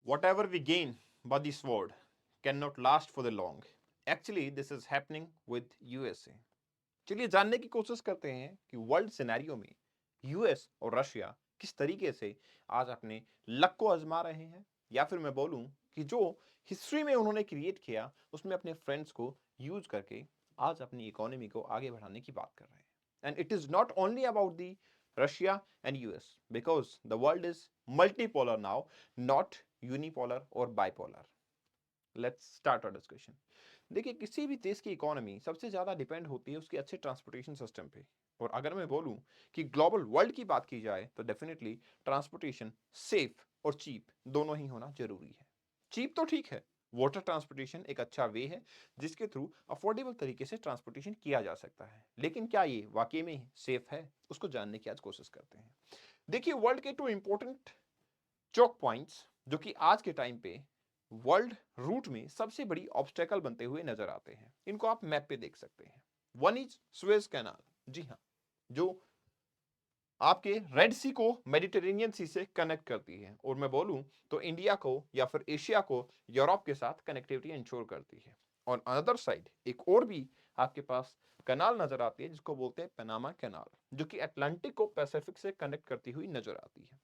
Whatever we gain by the sword cannot last for the long. Actually, this is happening with USA. चलिए जानने की कोशिश करते हैं कि वर्ल्ड सिनेरियो में यूएस और रशिया किस तरीके से आज अपने लक को आजमा रहे हैं, या फिर मैं बोलूं कि जो हिस्ट्री में उन्होंने क्रिएट किया उसमें अपने फ्रेंड्स को यूज करके आज अपनी इकोनॉमी को आगे बढ़ाने की बात कर रहे हैं. And it is not only about the Russia and US because the world is multipolar now, not unipolar और bipolar. Let's start our discussion. देखिए, किसी भी देश की इकोनॉमी सबसे ज्यादा डिपेंड होती है उसके अच्छे ट्रांसपोर्टेशन सिस्टम पे. और अगर मैं बोलूं कि ग्लोबल वर्ल्ड की बात की जाए तो डेफिनेटली ट्रांसपोर्टेशन सेफ और चीप दोनों ही होना जरूरी है. चीप तो ठीक है, वाटर ट्रांसपोर्टेशन एक अच्छा वे है जिसके थ्रू अफोर्डेबल तरीके से ट्रांसपोर्टेशन किया जा सकता है, लेकिन क्या ये वाकई में सेफ है, उसको जानने की आज कोशिश करते हैं. देखिए, वर्ल्ड के टू इंपॉर्टेंट चोक पॉइंट्स जो कि आज के टाइम पे वर्ल्ड रूट में सबसे बड़ी ऑब्स्टेकल बनते हुए नजर आते हैं, इनको आप मैप पे देख सकते हैं. One is Suez canal. जी हाँ, जो आपके रेड सी को मेडिटेरेनियन सी से कनेक्ट करती है, और मैं बोलूं तो इंडिया को या फिर एशिया को यूरोप के साथ कनेक्टिविटी इंश्योर करती है. ऑन अदर साइड एक और भी आपके पास कनाल नजर आती है जिसको बोलते हैं पनामा कैनाल, जो कि अटलांटिक को पैसिफिक से कनेक्ट करती हुई नजर आती है.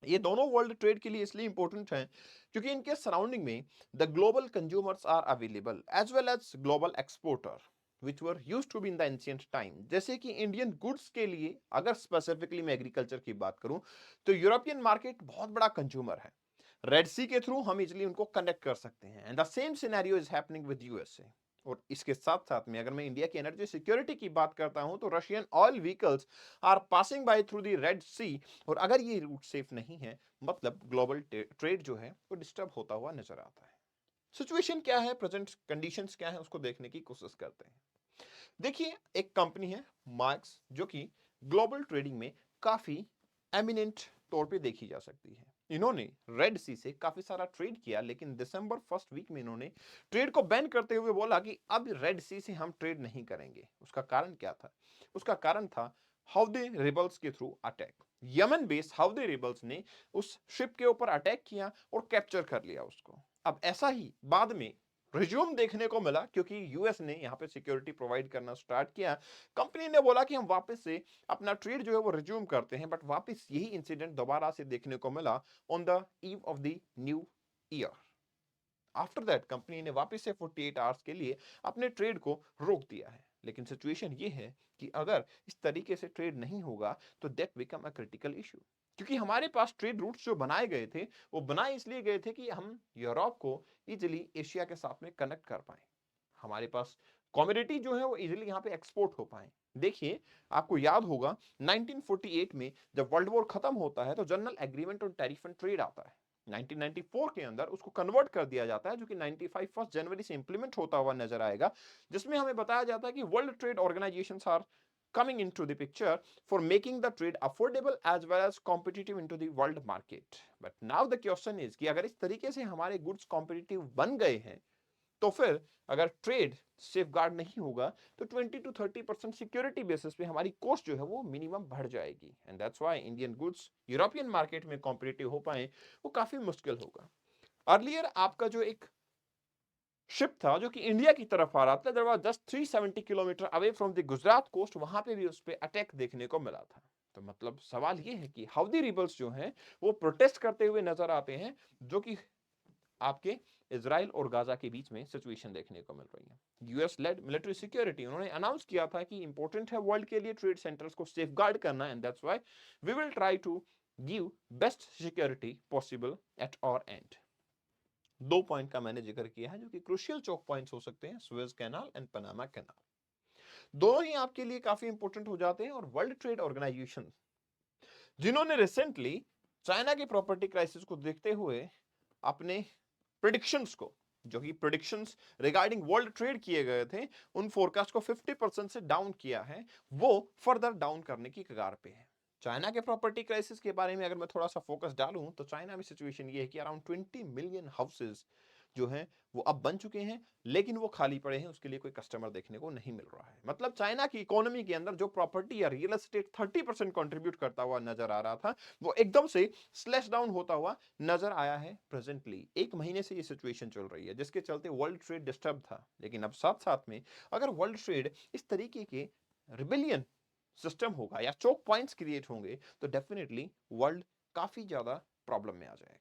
ये दोनों वर्ल्ड ट्रेड के लिए इसलिए इंपॉर्टेंट हैं क्योंकि इनके सराउंडिंग में the global consumers are available as well as global exporter which were use to be in the ancient time. जैसे कि इंडियन गुड्स के लिए अगर स्पेसिफिकली मैं एग्रीकल्चर की बात करूं तो यूरोपियन मार्केट बहुत बड़ा कंज्यूमर है. रेड सी के थ्रू हम इजिली उनको कनेक्ट कर सकते हैं, and the same scenario is happening with USA. और इसके साथ साथ में अगर मैं इंडिया की एनर्जी सिक्योरिटी की बात करता हूं तो Russian oil vehicles are passing by through the Red Sea. और अगर ये रूट सेफ नहीं है मतलब ग्लोबल ट्रेड जो है वो डिस्टर्ब होता हुआ नजर आता है. सिचुएशन क्या है, प्रेजेंट कंडीशंस क्या है, उसको देखने की कोशिश करते हैं. देखिए, एक कंपनी है मार्क्स जो कि ग्लोबल ट्रेडिंग में काफी एमिनेंट तौर पे देखी जा सकती है. इन्होंने रेड सी से काफी सारा ट्रेड किया, लेकिन दिसंबर फर्स्ट वीक में इन्होंने ट्रेड को बैन करते हुए बोला कि अब रेड सी से हम ट्रेड नहीं करेंगे. उसका कारण क्या था? उसका कारण था हौदे रिबल्स के through attack. Yemen based Houthi rebels ने उस शिप के ऊपर अटैक किया और कैप्चर कर लिया उसको. अब ऐसा ही बाद में रिज्यूम देखने को मिला क्योंकि यूएस ने यहां पे सिक्योरिटी प्रोवाइड करना स्टार्ट किया. कंपनी ने बोला कि हम वापस से अपना ट्रेड जो है वो रिज्यूम करते हैं, बट वापस यही इंसिडेंट दोबारा से देखने को मिला on the eve of the new year. After that company ने वापस से 48 आवर्स के लिए अपने ट्रेड को रोक दिया है. लेकिन सिचुएशन ये है कि अगर इस तरीके से ट्रेड नहीं होगा तो that become a critical issue. क्योंकि हमारे पास ट्रेड रूट्स जो बनाए गए थे वो बनाए इसलिए गए थे कि हम यूरोप को इजिली एशिया के साथ में कनेक्ट कर पाए, हमारे पास कॉमोडिटी जो है वो इजिली यहाँ पे एक्सपोर्ट हो पाए. देखिए, आपको याद होगा 1948 में जब वर्ल्ड वॉर खत्म होता है तो general agreement on tariff and trade आता है. 1994 के अंदर उसको कन्वर्ट कर दिया जाता है जो कि 95 फर्स्ट जनवरी से इंप्लीमेंट होता हुआ नजर आएगा, जिसमें हमें बताया जाता है कि world trade organisations are coming into the picture for making the trade affordable as well as competitive into the world market. But now the question is कि अगर इस तरीके से हमारे गुड्स कॉम्पिटिटिव बन गए हैं तो फिर अगर ट्रेड सेफ गार्ड नहीं होगा तो 20 to 30% सिक्योरिटी बेसिस पे हमारी कॉस्ट जो है वो मिनिमम बढ़ जाएगी. And that's why Indian goods European market में कॉम्पिटिटिव हो पाए वो काफी मुश्किल होगा. अर्लियर आपका जो एक शिप था जो कि इंडिया की तरफ आ रहा था, there was just 370 kilometre away from the Gujarat coast, वहां पे भी उस पे अटैक देखने को मिला था. तो मतलब सवाल ये है कि हाउदी रिबल्स जो हैं वो प्रोटेस्ट करते हुए नजर आते हैं, जो कि आपके इजराइल और गाजा के बीच में सिचुएशन देखने को मिल रही है. यूएस लेड मिलिट्री सिक्योरिटी उन्होंने अनाउंस किया था कि इंपॉर्टेंट है वर्ल्ड के लिए ट्रेड सेंटर्स को सेफगार्ड करना, and that's why we will try to give best security possible at our end. दो पॉइंट का मैंने जिक्र किया है जो कि क्रुशियल चौक पॉइंट्स हो सकते हैं, Suez canal and Panama canal. दोनों ही आपके लिए काफी इंपॉर्टेंट हो जाते हैं. और वर्ल्ड ट्रेड ऑर्गेनाइजेशन जिन्होंने रिसेंटली चाइना की प्रॉपर्टी क्राइसिस को देखते हुए अपने प्रिडिक्शंस को, जो कि प्रिडिक्शंस रिगार्डिंग वर्ल्ड ट्रेड किए गए थे, उन फोरकास्ट को 50% से डाउन किया है, वो फर्दर डाउन करने की कगार पे है. चाइना के प्रॉपर्टी क्राइसिस के बारे में अगर मैं थोड़ा सा फोकस डालूं तो चाइना में सिचुएशन ये है कि अराउंड 20 मिलियन हाउसेस जो हैं वो अब बन चुके हैं, लेकिन वो खाली पड़े हैं, उसके लिए कोई कस्टमर देखने को नहीं मिल रहा है। मतलब चाइना की इकोनॉमी के अंदर जो प्रॉपर्टी या रियल एस्टेट 30% कंट्रीब्यूट करता हुआ नजर आ रहा था, वो एकदम से स्लैश डाउन होता हुआ नजर आया है। प्रेजेंटली 1 महीने से ये सिचुएशन चल रही है, जिसके चलते वर्ल्ड ट्रेड डिस्टर्ब था। लेकिन अब साथ साथ में अगर वर्ल्ड ट्रेड इस तरीके के रिबिलियन सिस्टम होगा या चोक पॉइंट्स क्रिएट होंगे, तो डेफिनेटली वर्ल्ड काफी ज्यादा प्रॉब्लम में आ जाएगा।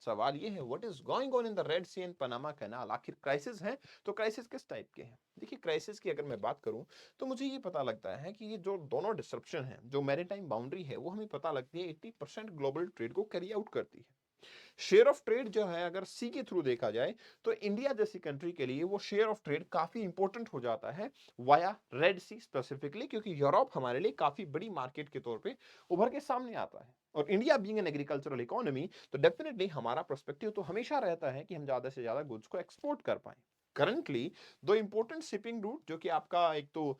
सवाल ये है, what is going on in the Red Sea and Panama Canal? आखिर क्राइसिस है तो क्राइसिस किस टाइप के हैं? देखिए, क्राइसिस की अगर मैं बात करूं तो मुझे ये पता लगता है कि ये जो दोनों डिस्ट्रप्शन है, जो मैरीटाइम बाउंड्री है, वो हमें पता लगती है 80% ग्लोबल ट्रेड को कैरी आउट करती है। शेयर ऑफ ट्रेड जो है अगर सी के थ्रू देखा जाए तो इंडिया जैसी कंट्री के लिए वो शेयर ऑफ ट्रेड काफी इंपॉर्टेंट हो जाता है वाया रेड सी स्पेसिफिकली, क्योंकि यूरोप हमारे लिए काफी बड़ी मार्केट के तौर पे उभर के सामने आता है। और India being an agricultural economy, तो डेफिनेटली हमारा पर्सपेक्टिव तो हमेशा रहता है कि हम ज्यादा से ज्यादा गुड्स को एक्सपोर्ट कर पाए। करंटली दो इंपॉर्टेंट शिपिंग रूट, जो कि आपका एक तो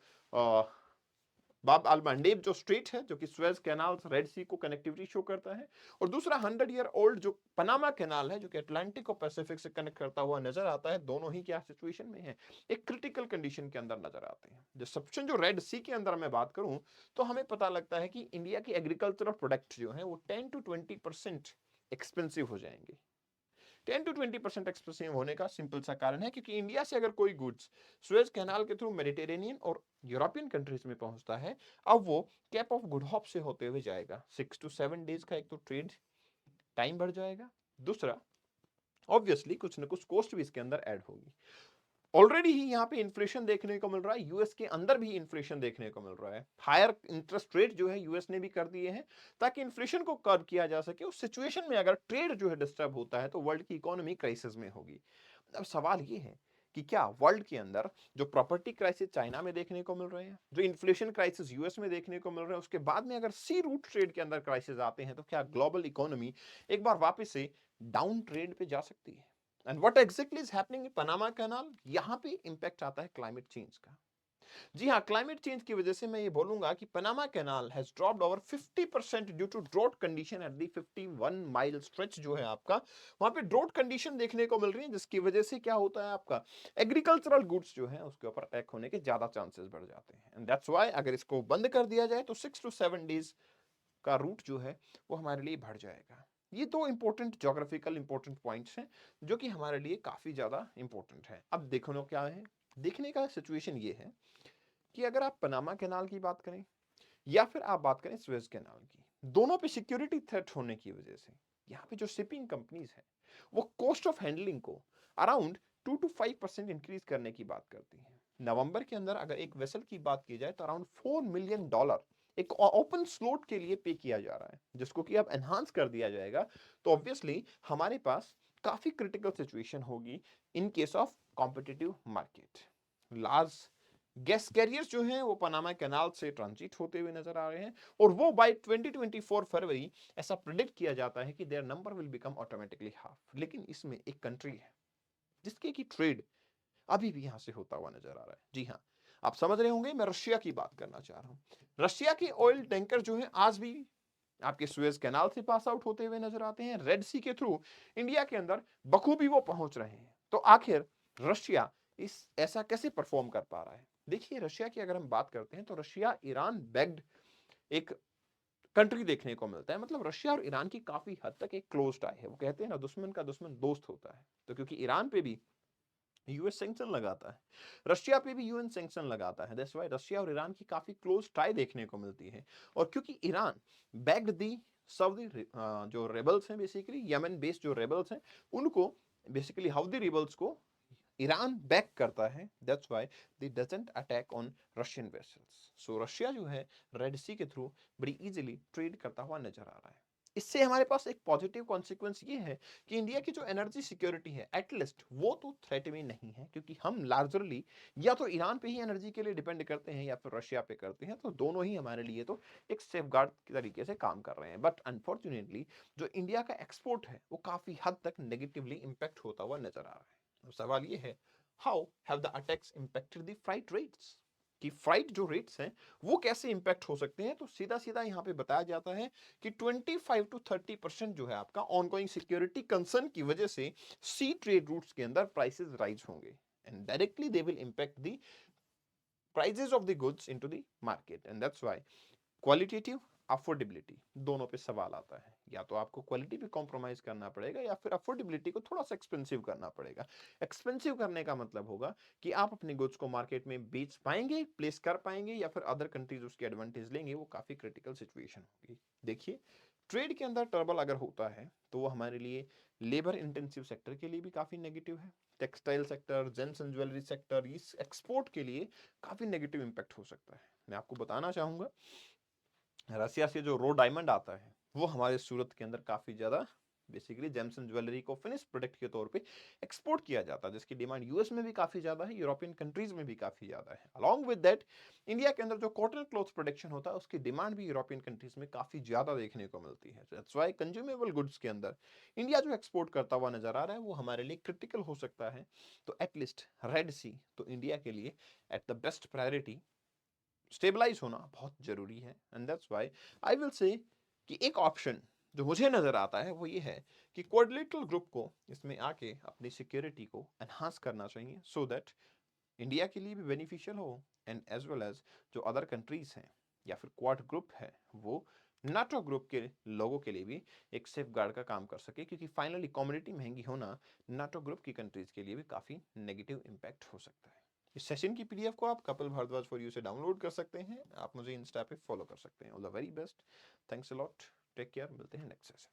बाब अल मंडेब जो स्ट्रेट है, जो कि स्वेज कैनाल रेड सी को कनेक्टिविटी शो करता है, और दूसरा 100 ईयर ओल्ड जो पनामा कैनाल है, जो कि अटलांटिक और पैसिफिक से कनेक्ट करता हुआ नजर आता है। दोनों ही क्या सिचुएशन में है, एक क्रिटिकल कंडीशन के अंदर नजर आते हैं। डिसरप्शन जो रेड सी के अंदर मैं बात करूं तो हमें पता लगता है कि इंडिया की एग्रीकल्चरल प्रोडक्ट जो है वो 10 to 20% एक्सपेंसिव हो जाएंगे। 10 to 20% एक्सपेंसिव होने का सिंपल सा कारण है क्योंकि इंडिया से अगर कोई गुड्स सुएज कैनाल के थ्रू मेडिटेरेनियन और यूरोपियन कंट्रीज में पहुंचता है, अब वो कैप ऑफ गुड होप से होते हुए जाएगा। 6 to 7 डेज का एक तो ट्रेड टाइम बढ़ जाएगा, दूसरा ऑब्वियसली कुछ ना कुछ कॉस्ट भी इसके अंदर ऐड होगी। ऑलरेडी ही यहाँ पे इन्फ्लेशन देखने को मिल रहा है, यूएस के अंदर भी इन्फ्लेशन देखने को मिल रहा है। हायर इंटरेस्ट रेट जो है यूएस ने भी कर दिए हैं ताकि इन्फ्लेशन को कर्व किया जा सके। उस सिचुएशन में अगर ट्रेड जो है डिस्टर्ब होता है तो वर्ल्ड की इकोनॉमी क्राइसिस में होगी। अब सवाल ये है कि क्या वर्ल्ड के अंदर जो प्रॉपर्टी क्राइसिस चाइना में देखने को मिल रहे हैं, जो इन्फ्लेशन क्राइसिस यूएस में देखने को मिल रहे हैं, उसके बाद में अगर सी रूट ट्रेड के अंदर क्राइसिस आते हैं, तो क्या ग्लोबल इकोनॉमी एक बार वापस से डाउन ट्रेड पे जा सकती है? And what exactly is happening in Panama canal? यहां पे इंपैक्ट आता है क्लाइमेट चेंज का। जी हाँ, क्लाइमेट चेंज की वजह से मैं ये बोलूंगा कि Panama Canal has dropped over 50% due to drought condition at the 51 mile stretch जो है आपका, वहां पे ड्रॉट कंडीशन देखने को मिल रही है, जिसकी वजह से क्या होता है, आपका एग्रीकल्चरल गुड्स जो है उसके ऊपर अटैक होने के ज्यादा चांसेस बढ़ जाते हैं। एंड दैट्स व्हाई अगर इसको बंद कर दिया जाए तो 6 to 7 डेज का रूट जो है वो हमारे लिए बढ़ जाएगा। ये दो इंपॉर्टेंट ज्योग्राफिकल इंपॉर्टेंट पॉइंट्स हैं जो कि हमारे लिए काफी ज्यादा इंपॉर्टेंट है। अब देखो क्या है, देखने का सिचुएशन ये है कि अगर आप पनामा कैनाल की बात करें या फिर आप बात करें स्वेज कैनाल की, दोनों पे सिक्योरिटी थ्रेट होने की वजह से यहाँ पे जो शिपिंग कंपनीज है वो कॉस्ट ऑफ हैंडलिंग को अराउंड 2 to 5% इंक्रीज करने की बात करती है। नवंबर के अंदर अगर एक वेसल की बात की जाए तो अराउंड $4 million एक ओपन स्लॉट के लिए पे किया जा रहा है, जिसको कि अब एनहांस कर दिया जाएगा। तो ऑब्वियसली हमारे पास काफी क्रिटिकल सिचुएशन होगी in case of competitive market. Large gas carriers जो हैं वो पनामा कैनाल से ट्रांजिट होते हुए नजर आ रहे हैं, और वो बाय 2024 फरवरी ऐसा प्रिडिक्ट किया जाता है कि their number will become automatically half. लेकिन इसमें एक कंट्री है जिसके की ट्रेड अभी भी यहां से होता हुआ नजर आ रहा है। जी हाँ, आप समझ रहे होंगे मैं रशिया की बात करना चाह रहा हूं। रशिया के ऑयल टैंकर जो है आज भी आपके सुएज कैनाल से पास आउट होते हुए नजर आते हैं, रेड सी के थ्रू इंडिया के अंदर बखूबी वो पहुंच रहे हैं। तो आखिर रशिया इस ऐसा कैसे परफॉर्म कर पा रहा है? देखिए, रशिया की अगर हम बात करते हैं तो रशिया ईरान बैक्ड एक कंट्री देखने को मिलता है। मतलब रशिया और ईरान की काफी हद तक एक क्लोज टाई है। वो कहते हैं ना, दुश्मन का दुश्मन दोस्त होता है। तो क्योंकि ईरान पे भी यूएस सैंक्शन लगाता है, रशिया पे भी यूएन सैंक्शन लगाता है, दैट्स व्हाई रशिया और ईरान की काफी क्लोज टाई देखने को मिलती है। और क्योंकि ईरान बैक्ड दी सऊदी जो रेबल्स हैं, बेसिकली यमन बेस्ड जो रेबल्स हैं, उनको बेसिकली हौदी रेबल्स को ईरान बैक करता है, that's why they doesn't attack on Russian vessels. So Russia जो है रेड सी के थ्रू बड़ी इजीली ट्रेड करता हुआ नजर आ रहा है। इससे हमारे पास एक पॉजिटिव कॉन्सिक्वेंस ये है कि इंडिया की जो एनर्जी सिक्योरिटी है एटलीस्ट वो तो थ्रेट में नहीं है, क्योंकि हम लार्जरली या तो ईरान पे ही एनर्जी के लिए डिपेंड करते हैं या फिर रशिया पे करते हैं। तो दोनों ही हमारे लिए तो एक सेफगार्ड की तरीके से काम कर रहे हैं। बट अनफॉर्चुनेटली जो इंडिया का एक्सपोर्ट है वो काफी हद तक नेगेटिवली इंपैक्ट होता हुआ नजर आ रहा है। सवाल ये है, how have the attacks impacted the freight rates? कि फ्राइट जो रेट्स हैं वो कैसे इंपैक्ट हो सकते हैं, तो सीधा सीधा यहाँ पे बताया जाता है कि 25 to 30% जो है आपका ऑनगोइंग सिक्योरिटी कंसर्न की वजह से सी ट्रेड रूट्स के अंदर प्राइसेस राइज होंगे and directly they will impact the prices of the goods into the market and that's why qualitative affordability दोनों पे सवाल आता है। या तो आपको क्वालिटी पे कॉम्प्रोमाइज करना पड़ेगा या फिर अफोर्डेबिलिटी को थोड़ा सा एक्सपेंसिव करना पड़ेगा। एक्सपेंसिव करने का मतलब होगा कि आप अपने गुड्स को मार्केट में बेच पाएंगे, प्लेस कर पाएंगे या फिर अदर कंट्रीज उसकी एडवांटेज लेंगे, वो काफी क्रिटिकल सिचुएशन होगी। देखिए ट्रेड के अंदर ट्रबल अगर होता है तो वो हमारे लिए लेबर इंटेंसिव सेक्टर के लिए भी काफी नेगेटिव है। Textile sector, James and jewellery sector, इस एक्सपोर्ट के लिए काफी नेगेटिव इंपैक्ट हो सकता है। मैं आपको बताना चाहूंगा रसिया से जो रो डायमंड आता है वो हमारे सूरत के अंदर काफी ज्यादा बेसिकली जेम्स एंड ज्वेलरी को फिनिश प्रोडक्ट के तौर पे एक्सपोर्ट किया जाता है, जिसकी डिमांड यूएस में भी काफी ज्यादा है, यूरोपियन कंट्रीज में भी काफी ज्यादा है। अलॉन्ग विद दैट इंडिया के अंदर जो कॉटन क्लॉथ प्रोडक्शन होता है उसकी डिमांड भी यूरोपियन कंट्रीज में काफी ज्यादा देखने को मिलती है। दैट्स व्हाई कंज्यूमेबल गुड्स के अंदर इंडिया जो एक्सपोर्ट करता हुआ नजर आ रहा है वो हमारे लिए क्रिटिकल हो सकता है। तो एटलीस्ट रेड सी तो इंडिया के लिए at the best priority stabilise होना बहुत जरूरी है and that's why I will say कि एक ऑप्शन जो मुझे नजर आता है वो ये है कि क्वाड्रिलेटरल ग्रुप को इसमें आके अपनी सिक्योरिटी को एनहांस करना चाहिए सो दैट इंडिया के लिए भी बेनिफिशियल हो एंड एज वेल एज जो अदर कंट्रीज हैं या फिर क्वाड ग्रुप है वो नाटो ग्रुप के लोगों के लिए भी एक सेफ गार्ड का काम कर सके, क्योंकि फाइनली कमोडिटी महंगी होना नाटो ग्रुप की कंट्रीज के लिए भी काफी नेगेटिव इंपैक्ट हो सकता है। इस सेशन की पीडीएफ को आप कपिल भारद्वाज फॉर यू से डाउनलोड कर सकते हैं। आप मुझे इंस्टा पे फॉलो कर सकते हैं। All the very best, thanks a lot, take care, मिलते हैं नेक्स्ट सेशन।